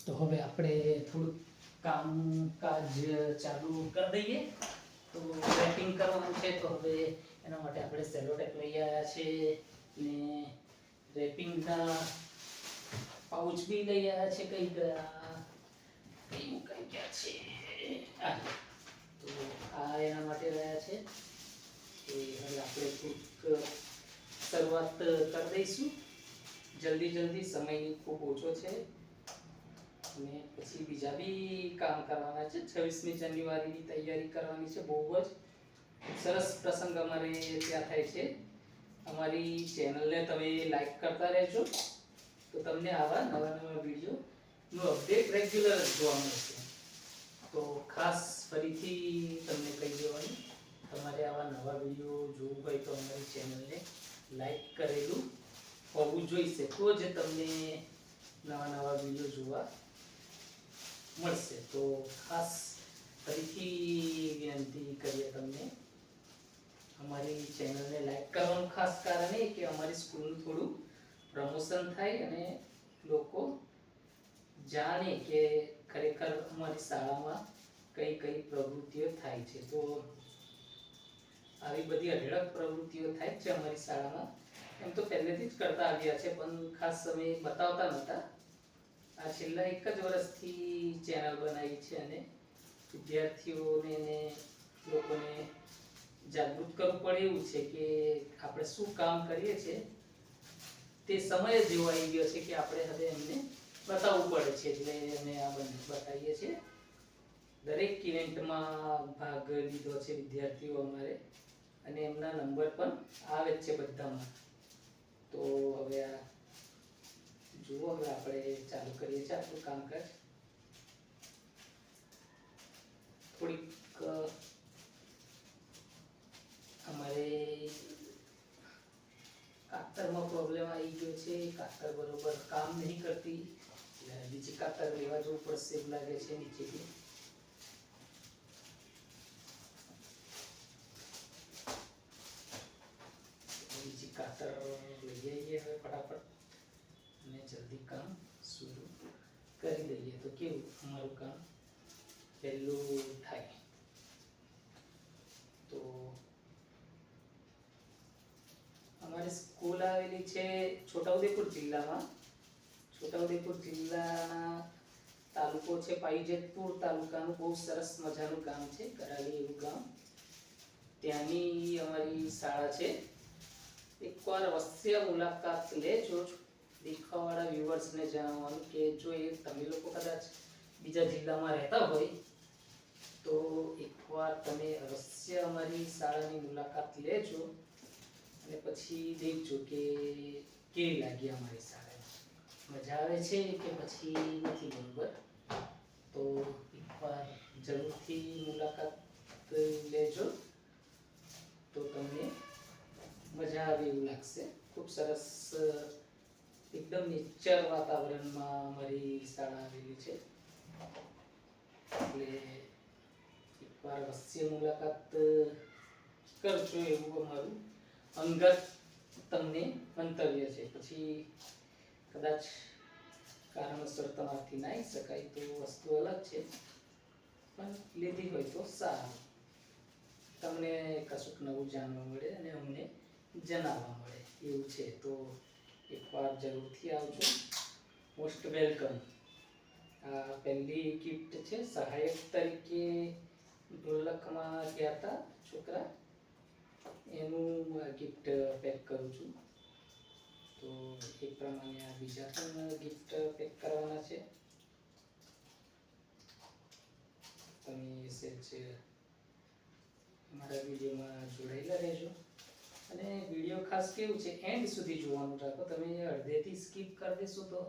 તો હવે આપણે થોડુંક કામકાજ ચાલુ કરી દઈએ. તો રેપિંગ કરવાનું છે, તો હવે એના માટે આપણે સેલો ટેપ લઈ આવ્યા છે ને રેપિંગના પાઉચ બી લઈ આવ્યા છે. કઈ ગયા કઈ મુકાઈ ગયા છે આ. તો આ એના માટે રહ્યા છે કે હવે આપણે થોડુંક શરૂઆત કરી દઈશું. જલ્દી સમય ખૂબ ઓછો છે અને પછી બીજા બી કામ કરવાના છે. 26મી જાન્યુઆરીની તૈયારી કરવાની છે. બહુ જ સરસ પ્રસંગ અમારે ત્યાં થાય છે. અમારી ચેનલને તમે લાઈક કરતા રહેજો, તો તમને આવા નવા વિડીયોનું અપડેટ રેગ્યુલર જોવા મળશે. તો ખાસ ફરીથી તમને કહી દેવાનું, તમારે આવા નવા વિડીયો જોવું હોય તો અમારી ચેનલને લાઈક કરેલું હોવું જોઈશે, તો જ તમને નવા વિડીયો જોવા મળશે. તો ખાસ ફરીથી વિનંતી કરીએ તમને, અમારી ચેનલને લાઈક કરવાનું ખાસ કારણ એ કે અમારી સ્કૂલનું થોડું પ્રમોશન થાય અને લોકો જાણે કે ખરેખર અમારી શાળામાં કઈ કઈ પ્રવૃત્તિઓ થાય છે. તો આવી બધી અઢળક પ્રવૃત્તિઓ થાય છે અમારી શાળામાં. એમ તો પહેલેથી જ કરતા આવ્યા છે, પણ ખાસ અમે બતાવતા નહોતા. આ છેલ્લા એક જ વર્ષથી ચેનલ બનાવી છે અને વિદ્યાર્થીઓને ને લોકોને જાગૃત કરવું પડે એવું છે કે આપણે શું કામ કરીએ છીએ તે સમય જ એવો આવી ગયો છે કે આપણે હવે એમને બતાવવું પડે છે. એટલે અમે આ બંને બતાવીએ છીએ. દરેક ઇવેન્ટમાં ભાગ લીધો છે વિદ્યાર્થીઓ અમારે, અને એમના નંબર પણ આવે જ છે બધામાં. તો હવે આ જુઓ, હવે આપણે ચાલુ કરીએ છીએ આપણું કામકાજ. થોડીક અમારે કાતરમાં પ્રોબ્લેમ આવી ગયો છે. કાતર બરોબર કામ નહીં કરતી, બીજી કાતર લેવા જવું પડશે એવું લાગે છે નીચેથી. બીજી કાતર લઈ આવીએ હવે ફટાફટ અને જલ્દી કામ શરૂ કરી દઈએ, તો કેવું અમારું કામ પહેલું થાય. તો અમારી સ્કૂલ આવેલી છે છોટાઉદેપુર જિલ્લામાં. છોટાઉદેપુર જિલ્લાના તાલુકો છે પાઈજેતપુર તાલુકાનું બહુ સરસ મજાનું ગામ છે, કરાલી એવું ગામ. ત્યાંની અમારી શાળા છે. એકવાર અવશ્ય મુલાકાત લેજો. દેખાવાળા વ્યુઅર્સને જણાવવાનું કે જો એ તમે લોકો કદાચ બીજા જિલ્લામાં રહેતા હોય તો એકવાર તમે અવશ્ય અમારી શાળાની મુલાકાત લેજો અને પછી દેખજો કે કેવી લાગી અમારી શાળા, મજા આવે છે કે પછી નથી બરોબર. તો એકવાર જરૂરથી મુલાકાત લેજો, તો તમને મજા આવે એવું લાગશે. ખૂબ સરસ એકદમ નેચર વાતાવરણમાં અમારી શાળા આવેલી છે. એટલે એકવાર અવશ્ય મુલાકાત કરજો એવું અમારું અંગત તમને મંતવ્ય છે. પછી કદાચ કારણસર તમારથી ના આવી શકાય તો વસ્તુ અલગ છે, પણ લીધી હોય તો સારું. તમને કશુંક નવું જાણવા મળે અને અમને જણાવવા મળે એવું છે. તો એકવાર જરૂરથી આવજો. Most welcome. આ પહેલી ગિફ્ટ છે. સહાયક તરીકે ઢોલકમાં ગયા હતા છોકરા, એનું ગિફ્ટ પેક કરું છું. તો એ પ્રમાણે આ બીજા પણ ગિફ્ટ પેક કરવાના છે. તમે સેજ અમારા વિડીયોમાં જોડાયેલા રહેજો. અને વિડીયો ખાસ કેવું છે, એન્ડ સુધી જોવાનું રાખો. તમે અડધેથી સ્કીપ કરી દેશો તો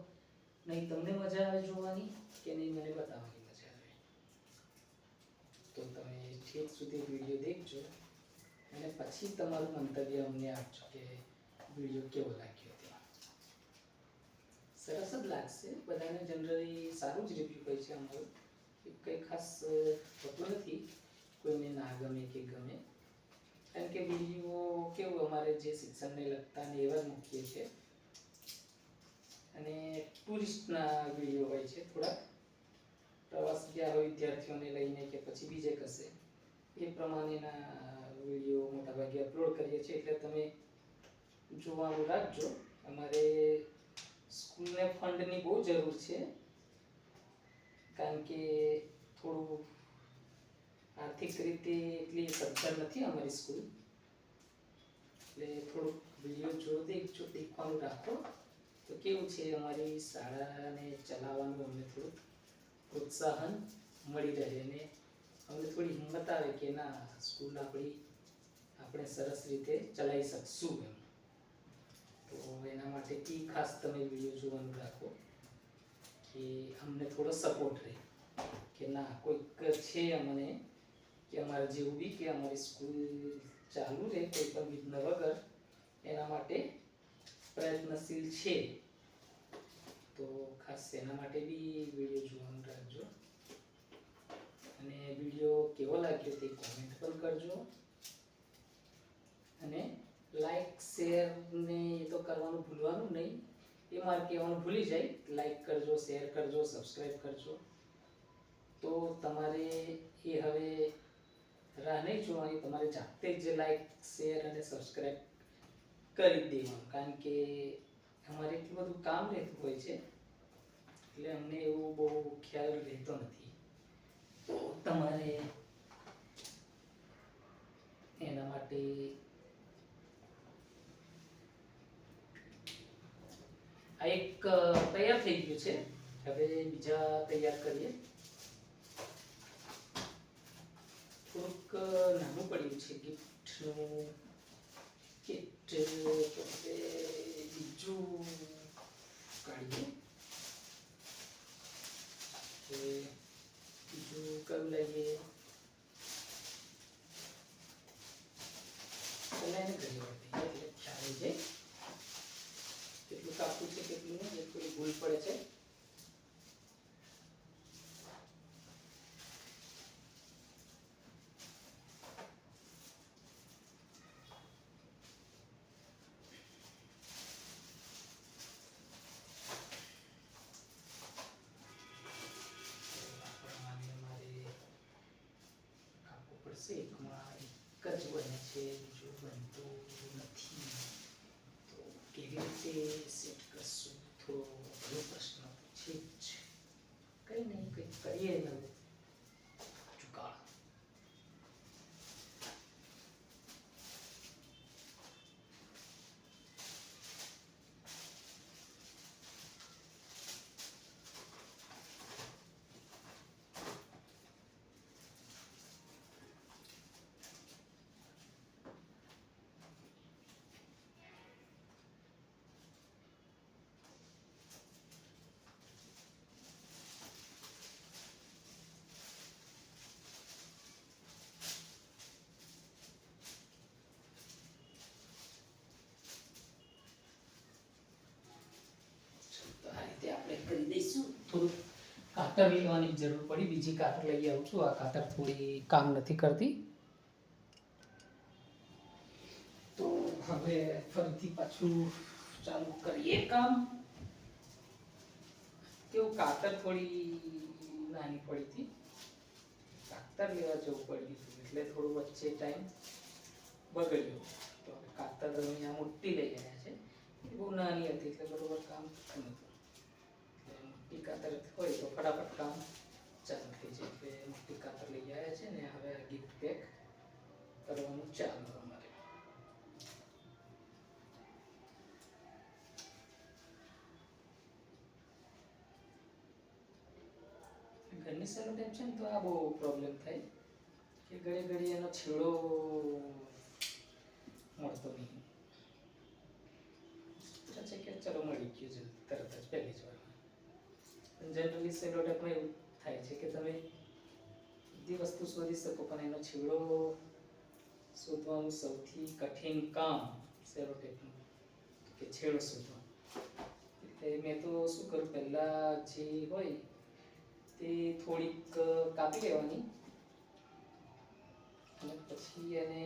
નહીં તમને મજા આવે જોવાની, કે નહીં મને બતાવવાની મજા આવે. તો તમે ઠેઠ સુધી વિડીયો દેખજો અને પછી તમારું મંતવ્ય અમને આપજો કે વિડીયો કેવો લાગ્યો તે. સરસ જ લાગશે બધાને, જનરલી સારું જ રિવ્યૂ હોય છે અમારું. કંઈ ખાસ હોતું નથી કોઈને ના ગમે કે ગમે, કારણ કે વિડીયો કેવું અમારે જે શિક્ષણને લગતા ને એવા જ મૂકીએ છીએ. અને ટુરિસ્ટના વિડીયો હોય છે, થોડા પ્રવાસ ગયા હોય વિદ્યાર્થીઓને લઈને કે પછી બીજે કશે, એ પ્રમાણેના વિડીયો મોટાભાગે અપલોડ કરીએ છીએ. એટલે તમે જોવાનું રાખજો. અમારે સ્કૂલને ફંડની બહુ જરૂર છે, કારણ કે થોડું આર્થિક રીતે એટલી સદ્ધર નથી અમારી સ્કૂલ, એટલે થોડુંક વિડીયો દેખવાનું રાખો. તો કેવું છે, અમારી શાળાને ચલાવવાનું અમને થોડુંક પ્રોત્સાહન મળી રહે અને અમને થોડી હિંમત આવે કે ના, સ્કૂલ આપણે સરસ રીતે ચલાવી શકશું એમ. તો એના માટે ખાસ તમે વિડીયો જોવાનું રાખો કે અમને થોડો સપોર્ટ રહે કે ના, કોઈક છે અમને કે અમારા જેવું બી કે અમારી સ્કૂલ ચાલુ રહે કોઈ પણ વિઘ્ન વગર, એના માટે પ્રયત્નશીલ છે. તો ખાસ એના માટે બી વિડીયો જોવાનું રાખજો. અને વિડીયો કેવો લાગ્યો તે કોમેન્ટ પણ કરજો. અને લાઈક શેર ને એ તો કરવાનું ભૂલવાનું નહીં. એ મારે કહેવાનું ભૂલી જાય, લાઈક કરજો, શેર કરજો, સબસ્ક્રાઈબ કરજો. તો તમારે એ હવે રાહ નહીં જોવાની, તમારે જાતે જ લાઈક શેર અને સબસ્ક્રાઈબ કરી દેવાનું. કારણ કે અમારે એટલું બધું કામ રહેતું હોય છે, એટલે અમને એવું બહુ ખ્યાલ રહેતો નથી. તો તમારે એના માટે આ એક તૈયાર થઈ ગયું છે. હવે બીજા તૈયાર કરીએ. થોડુંક નાનું પડ્યું છે ગિફ્ટનું કિટ, તો હવે બીજું કાઢીએ. બીજું કયું લઈએ? પહેલા એને ઘડી વાર એટલે ખ્યાલ આવી જાય કેટલું કાપવું છે કેટલું નહીં, એ થોડી ભૂલ પડે છે. એકમાં એક જ બને છે, બીજું બનતું નથી. તો કેવી રીતે સેટ કરશું? થોડો ઘણો પ્રશ્ન છે જ. કંઈ નહીં, કંઈક કરીએ નવું ચુકાળ. કરી દઈશું. થોડું કાતર લેવાની જરૂર પડી, બીજી કાતર લઈ આવું છું. આ કાતર થોડી કામ નથી કરતી, તો હવે ફરીથી પાછું ચાલુ કરીએ કામ. કેવું, કાતર થોડી નાની પડી હતી, કાતર લેવા જવું પડ્યું હતું, એટલે થોડું વચ્ચે ટાઈમ બગડ્યો. તો કાતર અહીંયા મોટી લઈ ગયા છે, એ બહુ નાની હતી એટલે બરોબર કામ થતું નહોતું. મોટી કાતર હોય તો ફટાફટ કામ ચાલુ થઈ જાય. એટલે મોટી કાતર લઈ આવ્યા છે ને હવે ગિફ્ટ પેક કરવાનું ચાલુ અમારે. ઘરની સેલો ટેપ છે ને, તો આ બહુ પ્રોબ્લેમ થાય કે ઘડી ઘડી એનો છેડો મળતો નહીં. છે કે ચલો મળી ગયું છે તરત જ પહેલી જ વારમાં. જનરલી સેલો ટેપમાં એવું થાય છે કે તમે બધી વસ્તુ શોધી શકો, પણ એનો છેડો શોધવાનું સૌથી કઠિન કામ સેલો ટેપનું, કે છેડો શોધવાનો. એટલે મેં તો શું કરું, પહેલાં જે હોય તે થોડીક કાપી લેવાની અને પછી એને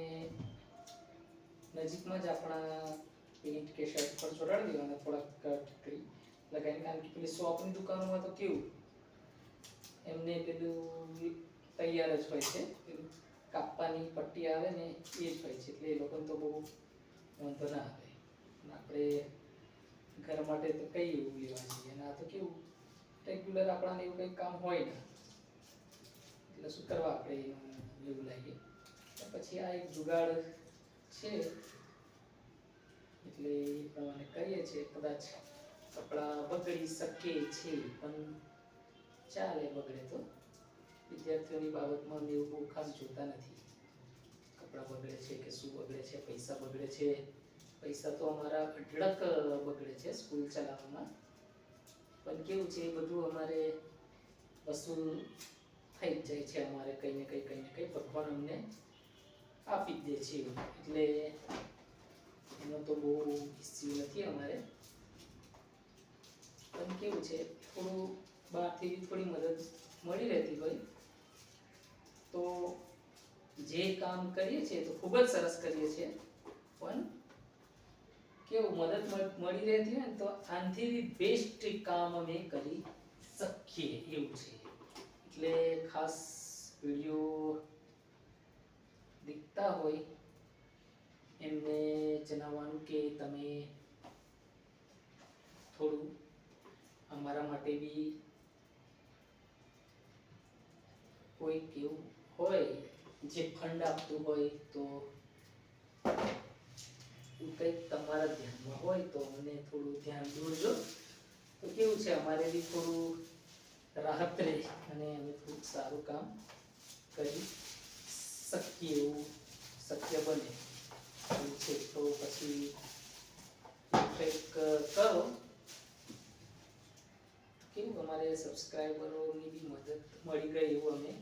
નજીકમાં જ આપણા પેન્ટ કે શર્ટ પર ચોટાડી દેવાના, થોડાક કટ કરી લગાવીને, કારણ કે પેલી શોપની દુકાનોમાં તો કેવું એમને પેલું તૈયાર જ હોય છે, પેલું કાપવાની પટ્ટી આવે ને એ જ હોય છે, એટલે એ લોકોને તો બહુ વાંધો ના આવે. આપણે ઘર માટે તો કઈ એવું લેવા જઈએ, અને આ તો કેવું રેગ્યુલર આપણાને એવું કંઈ કામ હોય ને, એટલે શું કરવા આપણે એવું લાગીએ. પછી આ એક જુગાડ છે, એટલે એ પ્રમાણે કરીએ છીએ. કદાચ કપડાં બગડી શકે છે, પણ ચાલે બગડે તો. વિદ્યાર્થીઓની બાબતમાં અમે એવું બહુ ખાસ જોતા નથી, કપડાં બગડે છે કે શું બગડે છે, પૈસા બગડે છે. પૈસા તો અમારા અઢળક બગડે છે સ્કૂલ ચલાવવામાં, પણ કેવું છે એ બધું અમારે વસૂલ થઈ જ જાય છે. અમારે કંઈ ને કંઈ ભગવાન અમને આપી જ દે છે, એટલે એનો તો બહુ ઇસ્યુ નથી અમારે. પણ કેવું છે થોડું બહારથી થોડી મદદ મળી રહેતી હોય તો જે કામ કરીએ છીએ તો ખૂબ જ સરસ કરીએ છીએ, પણ કેવું મદદ મળી રહેતી હોય ને તો આનાથી બેસ્ટ કામ અમે કરી શકીએ એવું છે. એટલે ખાસ વિડીયો દીખતા હોય એમને જણાવવાનું કે તમે થોડું અમારા માટે બી કોઈ કેવું હોય જે ફંડ આપતું હોય તો કંઈક તમારા ધ્યાનમાં હોય તો મને થોડું ધ્યાન દોરજો. તો કેવું છે અમારે બી થોડું રાહત રહે અને અમે થોડુંક સારું કામ કરી શકીએ એવું શક્ય બને એવું છે. તો પછી કંઈક કરો, કેવું અમારે સબસ્ક્રાઈબરોની બી મદદ મળી ગઈ એવું અમે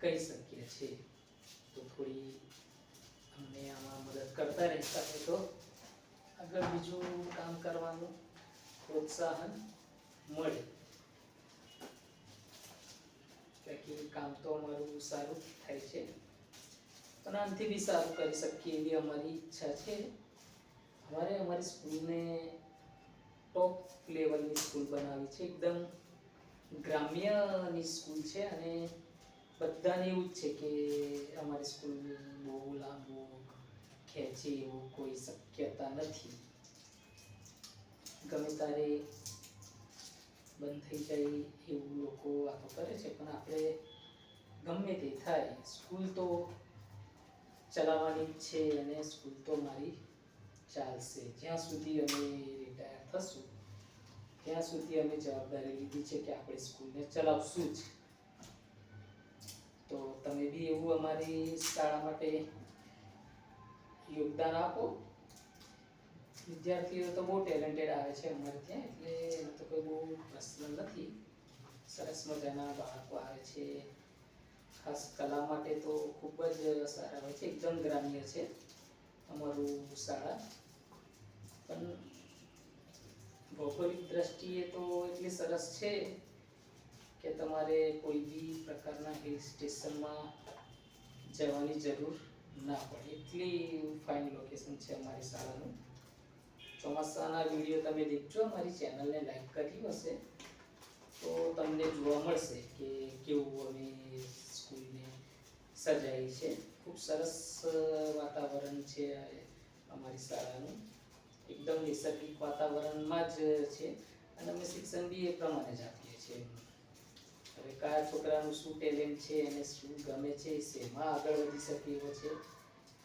કહી શકીએ છીએ. તો થોડી અમને આમાં મદદ કરતા રહેતા હોય તો આગળ બીજું કામ કરવાનું પ્રોત્સાહન મળે, કે કામ તો અમારું સારું થાય છે, પણ આનાથી બી સારું કરી શકીએ એવી અમારી ઈચ્છા છે. અમારે અમારી સ્કૂલને ટોપ લેવલની સ્કૂલ બનાવી છે, એકદમ ગ્રામ્યની સ્કૂલ છે, અને બધાને એવું જ છે કે અમારી સ્કૂલ બહુ લાંબુ ખેંચે એવું કોઈ શક્યતા નથી. ગમે તારે બંધ થઈ જાય એવું લોકો વાતો કરે છે, પણ આપણે ગમે તે થાય સ્કૂલ તો ચલાવવાની જ છે, અને સ્કૂલ તો મારી ચાલશે જ્યાં સુધી અમે રિટાયર થશું ત્યાં સુધી અમે જવાબદારી લીધી છે કે આપણે સ્કૂલને ચલાવશું જ. તો તમે બી એવું અમારી શાળા માટે યોગદાન આપો. વિદ્યાર્થીઓ તો બહુ ટેલેન્ટેડ આવે છે અમારે ત્યાં, એટલે એનો તો કોઈ બહુ પ્રશ્ન નથી. સરસ મજાના બાળકો આવે છે, ખાસ કલા માટે તો ખૂબ જ સારા હોય છે. એકદમ ગ્રામ્ય છે અમારું શાળા, પણ ભૌગોલિક દ્રષ્ટિએ તો એટલી સરસ છે કે તમારે કોઈ બી પ્રકારના હિલ સ્ટેશનમાં જવાની જરૂર ના પડે, એટલી ફાઇન લોકેશન છે અમારી શાળાનું. ચોમાસાના વિડીયો તમે દેખજો, અમારી ચેનલને લાઈક કરી હશે તો તમને જોવા મળશે કે કેવું અમે સ્કૂલને સજાઈ છે. ખૂબ સરસ વાતાવરણ છે અમારી શાળાનું, એકદમ નૈસર્ગિક વાતાવરણમાં જ છે, અને અમે શિક્ષણ બી એ પ્રમાણે જ આપીએ છીએ. હવે કયા છોકરાનું શું ટેલેન્ટ છે અને શું ગમે છે, શેમાં આગળ વધી શકે એવો છે,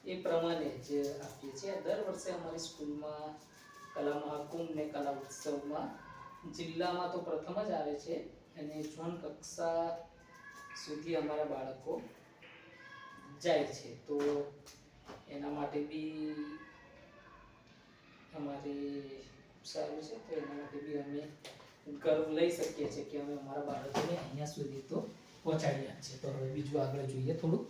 એ પ્રમાણે જ આપીએ છીએ. દર વર્ષે અમારી સ્કૂલમાં કલા મહાકુંભ ને કલા ઉત્સવમાં જિલ્લામાં તો પ્રથમ જ આવે છે, અને ઝોન કક્ષા સુધી અમારા બાળકો જાય છે. તો એના માટે બી અમારે સારું છે, તો એના માટે બી અમે ગર્વ લઈ શકીએ છીએ કે અમે અમારા બાળકોને અહીંયા સુધી તો પહોંચાડ્યા છે. તો હવે બીજું આગળ જોઈએ થોડું.